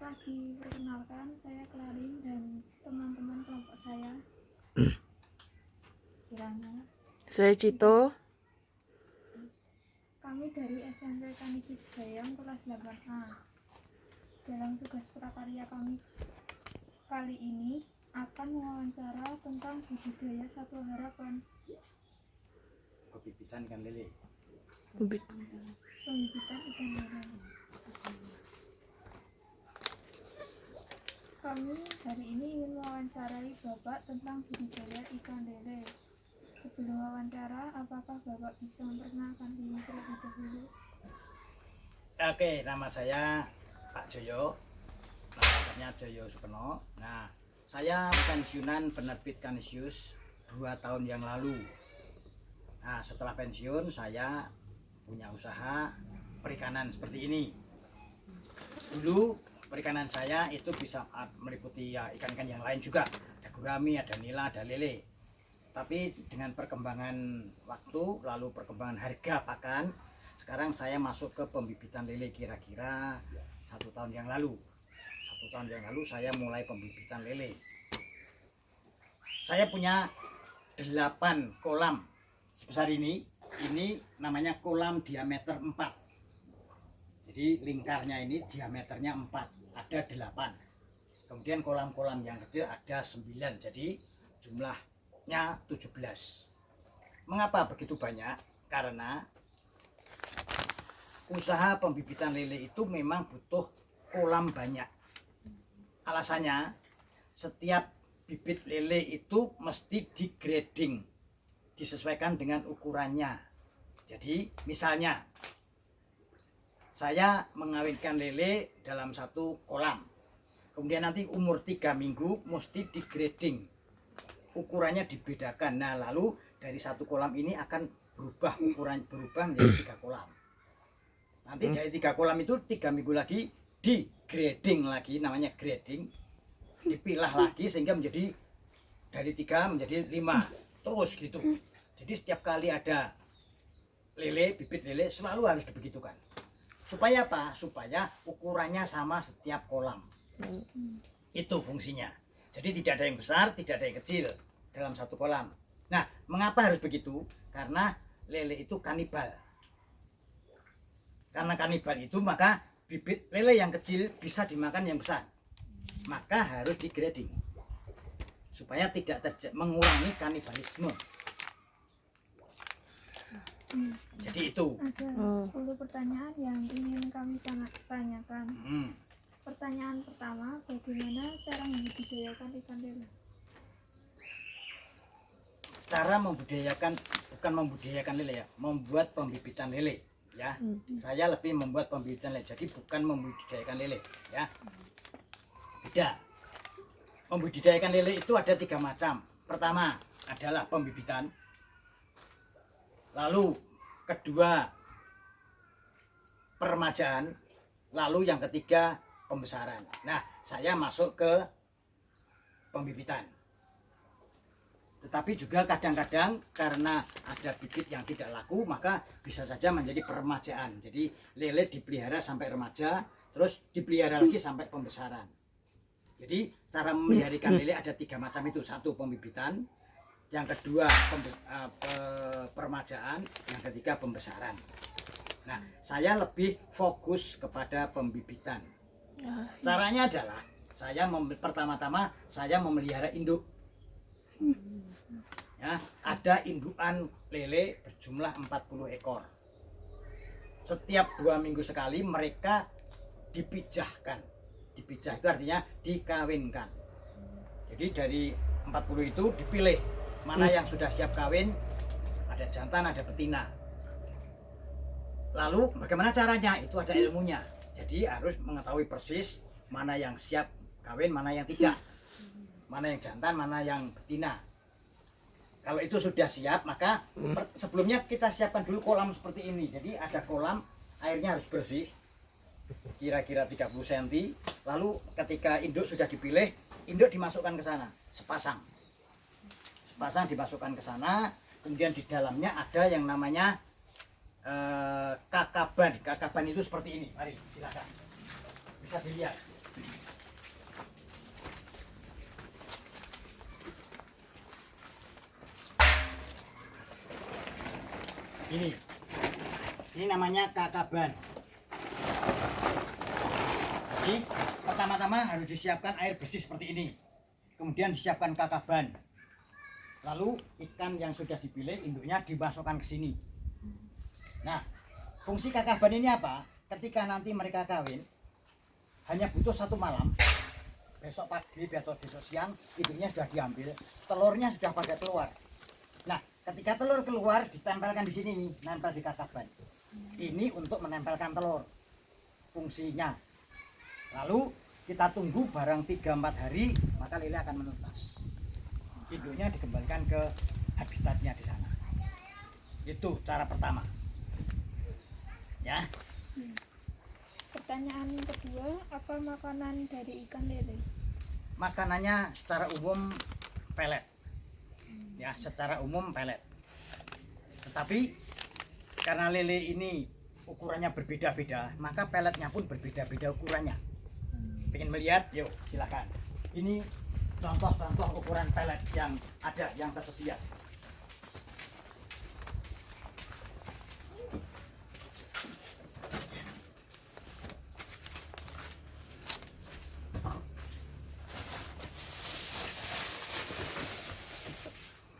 pagi, perkenalkan saya Klarin dan teman-teman kelompok saya. Kirana. Saya Cito. Kami dari SMP Kanisius Dayang kelas 8A. Dalam tugas prakarya kami kali ini akan mewawancara tentang budidaya satwa harapan. Pembibitan ikan lele. Pembibitan ikan lele. Kami hari ini ingin mewawancarai Bapak tentang budidaya ikan lele. Sebelum wawancara, apakah Bapak bisa memperkenalkan diri terlebih dahulu? Oke, nama saya Pak Joyo. Nama lengkapnya Joyo Sukeno. Nah, saya pensiunan penerbit Kanisius 2 tahun yang lalu. Nah, setelah pensiun saya punya usaha perikanan seperti ini. Dulu perikanan saya itu bisa meliputi ya ikan-ikan yang lain juga. Ada gurami, ada nila, ada lele. Tapi dengan perkembangan waktu, lalu perkembangan harga pakan, sekarang saya masuk ke pembibitan lele kira-kira 1 tahun yang lalu. 1 tahun yang lalu saya mulai pembibitan lele. Saya punya 8 kolam sebesar ini. Ini namanya kolam diameter 4. Jadi lingkarnya ini diameternya 4, ada 8. Kemudian kolam-kolam yang kecil ada 9, jadi jumlahnya 17. Mengapa begitu banyak? Karena usaha pembibitan lele itu memang butuh kolam banyak. Alasannya, setiap bibit lele itu mesti di-grading, disesuaikan dengan ukurannya. Jadi misalnya saya mengawinkan lele dalam 1 kolam, kemudian nanti umur 3 minggu mesti di-grading, ukurannya dibedakan. Nah, lalu dari 1 kolam ini akan berubah menjadi 3 kolam. Nanti dari 3 kolam itu 3 minggu lagi di-grading lagi, namanya grading, dipilah lagi sehingga menjadi dari 3 menjadi 5, terus gitu. Jadi setiap kali ada lele, bibit lele selalu harus dibegitukan. Supaya apa? Supaya ukurannya sama setiap kolam. Itu fungsinya. Jadi tidak ada yang besar, tidak ada yang kecil dalam 1 kolam. Nah, mengapa harus begitu? Karena lele itu kanibal. Karena kanibal itu maka bibit lele yang kecil bisa dimakan yang besar. Maka harus di-grading. Supaya tidak mengurangi kanibalisme. Jadi itu. Ada 10 pertanyaan yang ingin kami tanyakan. Pertanyaan pertama, bagaimana cara membudidayakan ikan lele? Cara membudidayakan, bukan membudidayakan lele ya, membuat pembibitan lele ya. Saya lebih membuat pembibitan lele, jadi bukan membudidayakan lele ya. Beda. Membudidayakan lele itu ada 3 macam. Pertama adalah pembibitan. Lalu kedua peremajaan, lalu yang ketiga pembesaran. Nah, saya masuk ke pembibitan. Tetapi juga kadang-kadang karena ada bibit yang tidak laku, maka bisa saja menjadi peremajaan. Jadi lele dipelihara sampai remaja, terus dipelihara lagi sampai pembesaran. Jadi cara memelihara ikan lele ada 3 macam itu. 1 pembibitan, yang kedua peremajaan, yang ketiga pembesaran. Nah, saya lebih fokus kepada pembibitan. Caranya adalah saya pertama-tama saya memelihara induk. Ya, ada indukan lele berjumlah 40 ekor. Setiap 2 minggu sekali mereka dipijahkan. Dipijah itu artinya dikawinkan. Jadi dari 40 itu dipilih mana yang sudah siap kawin, ada jantan, ada betina. Lalu bagaimana caranya? Itu ada ilmunya. Jadi harus mengetahui persis mana yang siap kawin, mana yang tidak. Mana yang jantan, mana yang betina. Kalau itu sudah siap, maka sebelumnya kita siapkan dulu kolam seperti ini. Jadi ada kolam, airnya harus bersih, kira-kira 30 cm. Lalu ketika induk sudah dipilih, induk dimasukkan ke sana, sepasang dimasukkan ke sana. Kemudian di dalamnya ada yang namanya kakaban. Kakaban itu seperti ini. Mari silakan, bisa dilihat. Ini namanya kakaban. Jadi pertama-tama harus disiapkan air bersih seperti ini, kemudian disiapkan kakaban, lalu ikan yang sudah dipilih induknya dimasukkan ke sini. Nah, fungsi kakaban ini apa? Ketika nanti mereka kawin, hanya butuh 1 malam, besok pagi atau besok siang induknya sudah diambil, telurnya sudah pada keluar. Nah, ketika telur keluar ditempelkan di sini nih, nempel di kakaban. Ini untuk menempelkan telur fungsinya. Lalu kita tunggu barang 3-4 hari, maka lele akan menetas. Induknya dikembalikan ke habitatnya di sana. Itu cara pertama. Ya. Pertanyaan kedua, apa makanan dari ikan lele? Makanannya secara umum pelet. Ya, secara umum pelet. Tetapi karena lele ini ukurannya berbeda-beda, maka peletnya pun berbeda-beda ukurannya. Pengen melihat? Yuk, silakan. Ini contoh-contoh ukuran pelet yang ada, yang tersedia.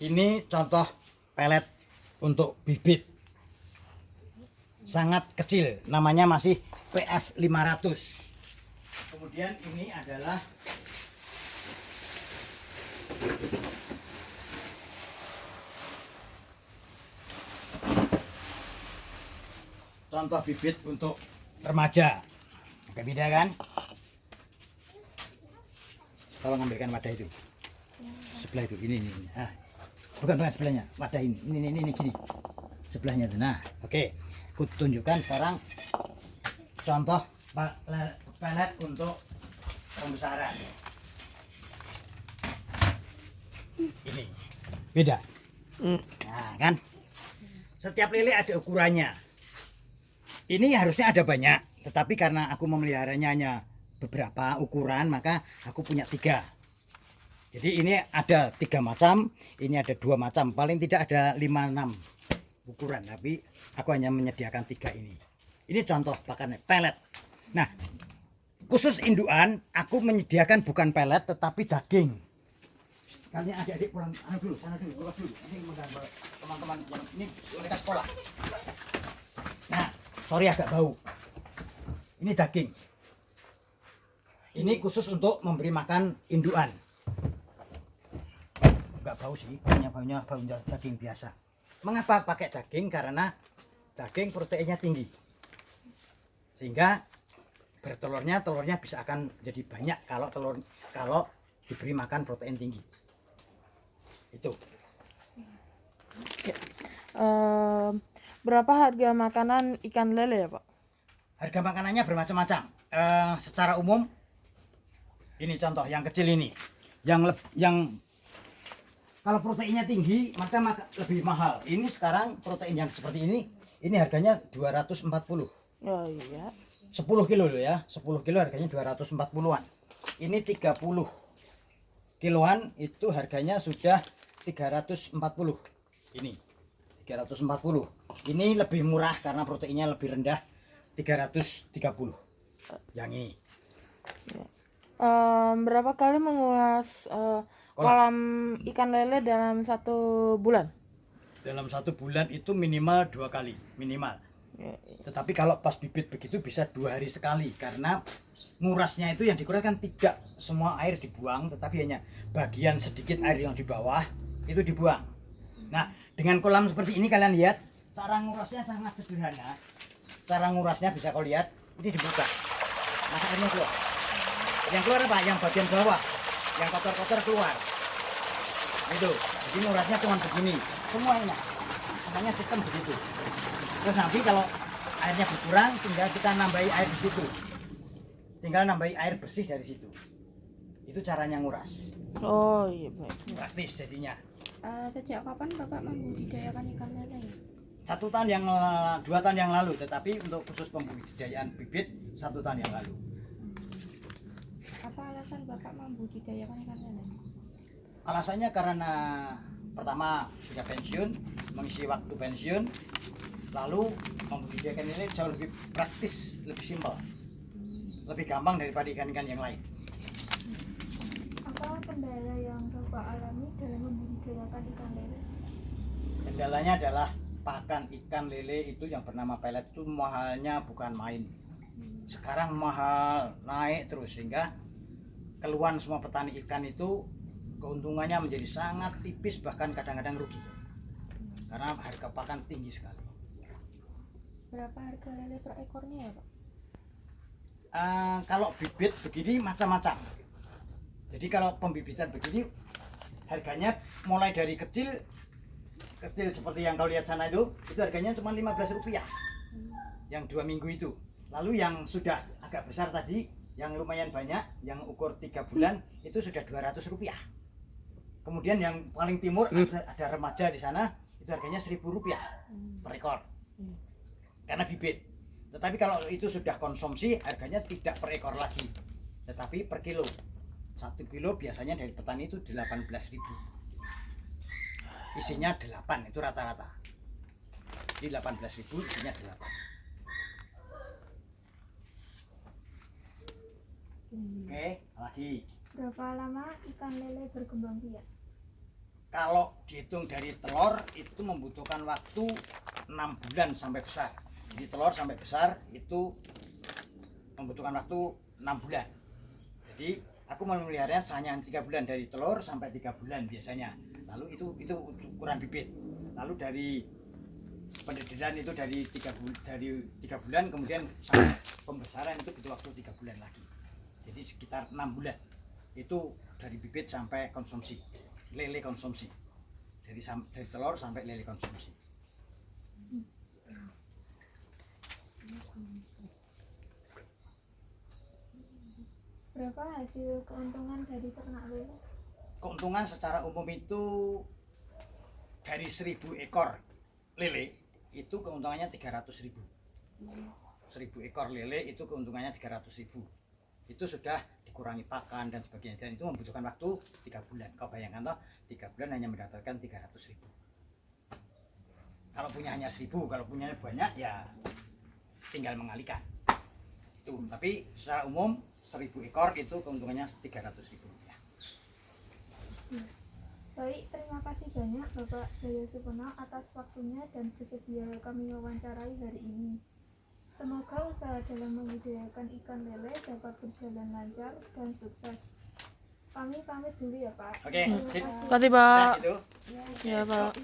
Ini contoh pelet untuk bibit. Sangat kecil, namanya masih PF 500. Kemudian ini adalah contoh bibit untuk remaja. Agak beda kan? Tolong ambilkan wadah itu. Sebelah itu, ini. Ah, bukan sebelahnya, wadah ini. Ini gini. Sebelahnya itu. Nah, oke. Aku tunjukkan sekarang contoh pelet untuk pembesaran. Ini beda. Nah, kan? Setiap lele ada ukurannya. Ini harusnya ada banyak, tetapi karena aku memeliharanya hanya beberapa ukuran, maka aku punya 3. Jadi ini ada 3 macam, ini ada 2 macam, paling tidak ada 5-6 ukuran, tapi aku hanya menyediakan 3 ini. Ini contoh pakannya pelet. Nah, khusus indukan aku menyediakan bukan pelet tetapi daging. Kalian adik-adik pulang sana dulu, keluar dulu. Ini mengganggu teman-teman yang ini mereka sekolah. Nah, sorry agak bau. Ini daging. Ini khusus untuk memberi makan indukan. Enggak bau sih, baunya daging biasa. Mengapa pakai daging? Karena daging proteinnya tinggi. Sehingga telurnya bisa akan jadi banyak kalau diberi makan protein tinggi. Itu. Ya. Berapa harga makanan ikan lele ya, Pak? Harga makanannya bermacam-macam. Secara umum, ini contoh yang kecil ini, yang kalau proteinnya tinggi maka lebih mahal. Ini sekarang protein yang seperti ini harganya 240. Oh iya. 10 kilo loh ya, 10 kilo harganya 240-an. Ini 30 kiloan itu harganya sudah 340. Ini 340. Ini lebih murah karena proteinnya lebih rendah, 330. Yang ini. Ya. Berapa kali mengulas kolam ikan lele dalam 1 bulan? Dalam 1 bulan itu minimal 2 kali, minimal. Ya. Tetapi kalau pas bibit begitu bisa 2 hari sekali, karena ngurasnya itu yang dikuras kan tidak semua air dibuang, tetapi hanya bagian sedikit air yang di bawah itu dibuang. Nah, dengan kolam seperti ini kalian lihat cara ngurasnya sangat sederhana. Cara ngurasnya bisa kau lihat, ini dibuka, maka airnya keluar. Yang keluar apa? Yang bagian bawah, yang kotor-kotor keluar. Itu. Jadi ngurasnya cuma begini, semuanya. Makanya sistem begitu. Terus nanti kalau airnya berkurang, tinggal kita nambahi air di situ. Tinggal nambahi air bersih dari situ. Itu caranya nguras. Oh iya, baik. Praktis jadinya. Sejak kapan Bapak membudidayakan ikan lele ya? 2 tahun yang lalu, tetapi untuk khusus pembudidayaan bibit 1 tahun yang lalu. alasan Bapak membudidayakan ikan lele? Alasannya karena pertama sudah pensiun, mengisi waktu pensiun, lalu membudidayakan lele jauh lebih praktis, lebih simpel, lebih gampang daripada ikan-ikan yang lain. Apa kendala yang Bapak alami dalam membudidayakan ikan lele? Kendalanya adalah pakan ikan lele itu yang bernama pelet itu mahalnya bukan main. Sekarang mahal, naik terus, sehingga keluhan semua petani ikan itu keuntungannya menjadi sangat tipis, bahkan kadang-kadang rugi karena harga pakan tinggi sekali. Berapa harga lele per ekornya ya Pak? Kalau bibit begini macam-macam. Jadi kalau pembibitan begini harganya mulai dari kecil seperti yang kau lihat sana itu harganya cuma Rp15 yang 2 minggu itu. Lalu yang sudah agak besar tadi, yang lumayan banyak, yang ukur 3 bulan itu sudah Rp200. Kemudian yang paling timur ada remaja di sana, itu harganya Rp1.000 per ekor karena bibit. Tetapi kalau itu sudah konsumsi, harganya tidak per ekor lagi, tetapi per kilo. 1 kilo biasanya dari petani itu 18.000. Isinya 8 itu rata-rata. Di 18.000 isinya 8. Oke, lagi. Berapa lama ikan lele berkembang biak? Kalau dihitung dari telur itu membutuhkan waktu 6 bulan sampai besar. Jadi telur sampai besar itu membutuhkan waktu 6 bulan. Jadi aku memeliharanya hanya 3 bulan, dari telur sampai 3 bulan biasanya. Lalu itu ukuran bibit. Lalu dari pendidikan itu dari 3 bulan, kemudian sampai pembesaran itu butuh waktu 3 bulan lagi. Jadi sekitar 6 bulan itu dari bibit sampai konsumsi, lele konsumsi, dari telur sampai lele konsumsi. Berapa hasil keuntungan dari ternak lele? Keuntungan secara umum itu dari 1.000 ekor lele itu keuntungannya 300.000. 1.000 ekor lele itu keuntungannya 300.000. Itu sudah dikurangi pakan dan sebagainya, dan itu membutuhkan waktu 3 bulan. Kau bayangkan toh, 3 bulan hanya mendapatkan 300.000. Kalau punya hanya 1.000, kalau punya banyak ya tinggal mengalihkan itu. Tapi secara umum 1.000 ekor itu keuntungannya 300.000 rupiah. Baik, terima kasih banyak Bapak Jaya Supono atas waktunya dan bersedia kami wawancarai hari ini. Semoga usaha dalam membudidayakan ikan lele dapat berjalan lancar dan sukses. Kami pamit dulu ya Pak. Oke, Terima sip. kasih. Terima kasih Pak. Nah, gitu. Ya, Ya Pak.